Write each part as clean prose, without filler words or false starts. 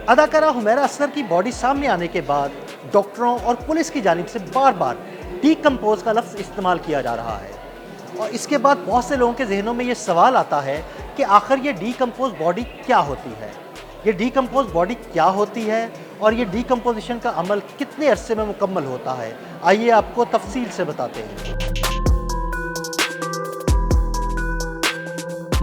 اداکارہ حمیرہ اصغر کی باڈی سامنے آنے کے بعد ڈاکٹروں اور پولیس کی جانب سے بار بار ڈی کمپوز کا لفظ استعمال کیا جا رہا ہے، اور اس کے بعد بہت سے لوگوں کے ذہنوں میں یہ سوال آتا ہے کہ آخر یہ ڈی کمپوز باڈی کیا ہوتی ہے، یہ ڈی کمپوز باڈی کیا ہوتی ہے اور یہ ڈی کمپوزیشن کا عمل کتنے عرصے میں مکمل ہوتا ہے۔ آئیے آپ کو تفصیل سے بتاتے ہیں۔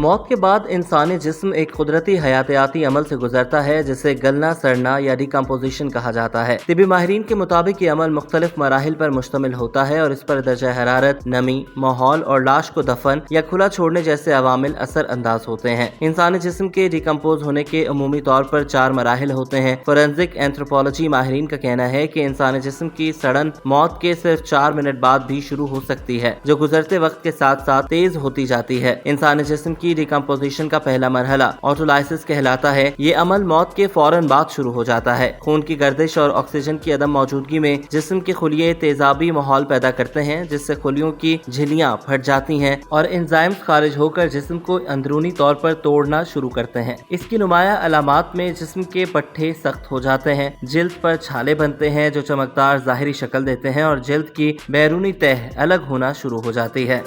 موت کے بعد انسانی جسم ایک قدرتی حیاتیاتی عمل سے گزرتا ہے جسے گلنا، سڑنا یا ڈیکمپوزیشن کہا جاتا ہے۔ طبی ماہرین کے مطابق یہ عمل مختلف مراحل پر مشتمل ہوتا ہے اور اس پر درجہ حرارت، نمی، ماحول اور لاش کو دفن یا کھلا چھوڑنے جیسے عوامل اثر انداز ہوتے ہیں۔ انسانی جسم کے ڈیکمپوز ہونے کے عمومی طور پر 4 مراحل ہوتے ہیں۔ فورینزک اینتھروپولوجی ماہرین کا کہنا ہے کہ انسانی جسم کی سڑن موت کے صرف 4 منٹ بعد بھی شروع ہو سکتی ہے، جو گزرتے وقت کے ساتھ ساتھ تیز ہوتی جاتی ہے۔ انسانی جسم کی ڈیکمپوزیشن کا پہلا مرحلہ آٹولائسس کہلاتا ہے۔ یہ عمل موت کے فوراً بعد شروع ہو جاتا ہے۔ خون کی گردش اور آکسیجن کی عدم موجودگی میں جسم کے خلیے تیزابی ماحول پیدا کرتے ہیں، جس سے خلیوں کی جھلیاں پھٹ جاتی ہیں اور انزائمز خارج ہو کر جسم کو اندرونی طور پر توڑنا شروع کرتے ہیں۔ اس کی نمایاں علامات میں جسم کے پٹھے سخت ہو جاتے ہیں، جلد پر چھالے بنتے ہیں جو چمکدار ظاہری شکل دیتے ہیں، اور جلد کی بیرونی تہہ الگ ہونا شروع ہو جاتی ہے۔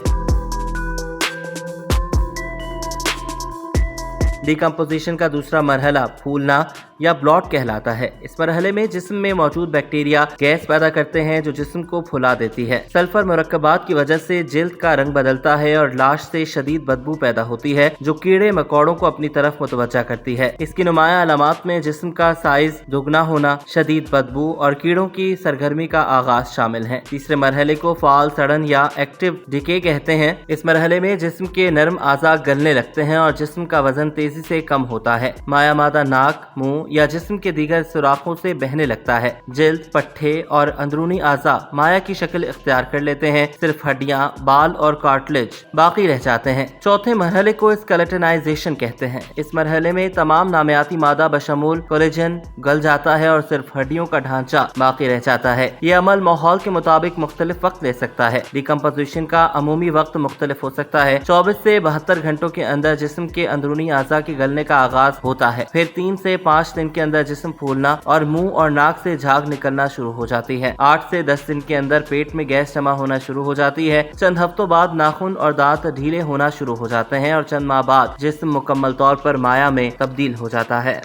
ڈیکمپوزیشن کا دوسرا مرحلہ پھولنا یا بلاٹ کہلاتا ہے۔ اس مرحلے میں جسم میں موجود بیکٹیریا گیس پیدا کرتے ہیں جو جسم کو پھلا دیتی ہے۔ سلفر مرکبات کی وجہ سے جلد کا رنگ بدلتا ہے اور لاش سے شدید بدبو پیدا ہوتی ہے جو کیڑے مکوڑوں کو اپنی طرف متوجہ کرتی ہے۔ اس کی نمایاں علامات میں جسم کا سائز دگنا ہونا، شدید بدبو اور کیڑوں کی سرگرمی کا آغاز شامل ہیں۔ تیسرے مرحلے کو فعال سڑن یا ایکٹیو ڈیکے کہتے ہیں۔ اس مرحلے میں جسم کے نرم اعضاء گلنے لگتے ہیں اور جسم کا وزن تیزی سے کم ہوتا ہے۔ مائع مادہ ناک، منہ یا جسم کے دیگر سوراخوں سے بہنے لگتا ہے۔ جلد، پٹھے اور اندرونی اعضاء مائع کی شکل اختیار کر لیتے ہیں، صرف ہڈیاں، بال اور کارٹلیج باقی رہ جاتے ہیں۔ چوتھے مرحلے کو اسکیلیٹنائزیشن کہتے ہیں۔ اس مرحلے میں تمام نامیاتی مادہ بشمول کولیجن گل جاتا ہے اور صرف ہڈیوں کا ڈھانچہ باقی رہ جاتا ہے۔ یہ عمل ماحول کے مطابق مختلف وقت لے سکتا ہے۔ ڈیکمپوزیشن کا عمومی وقت مختلف ہو سکتا ہے۔ 24 سے 72 گھنٹوں کے اندر جسم کے اندرونی اعضاء کے گلنے کا آغاز ہوتا ہے، پھر 3 سے 5 دن کے اندر جسم پھولنا اور منہ اور ناک سے جھاگ نکلنا شروع ہو جاتی ہے۔ 8 سے 10 دن کے اندر پیٹ میں گیس جمع ہونا شروع ہو جاتی ہے۔ چند ہفتوں بعد ناخن اور دانت ڈھیلے ہونا شروع ہو جاتے ہیں اور چند ماہ بعد جسم مکمل طور پر مائع میں تبدیل ہو جاتا ہے۔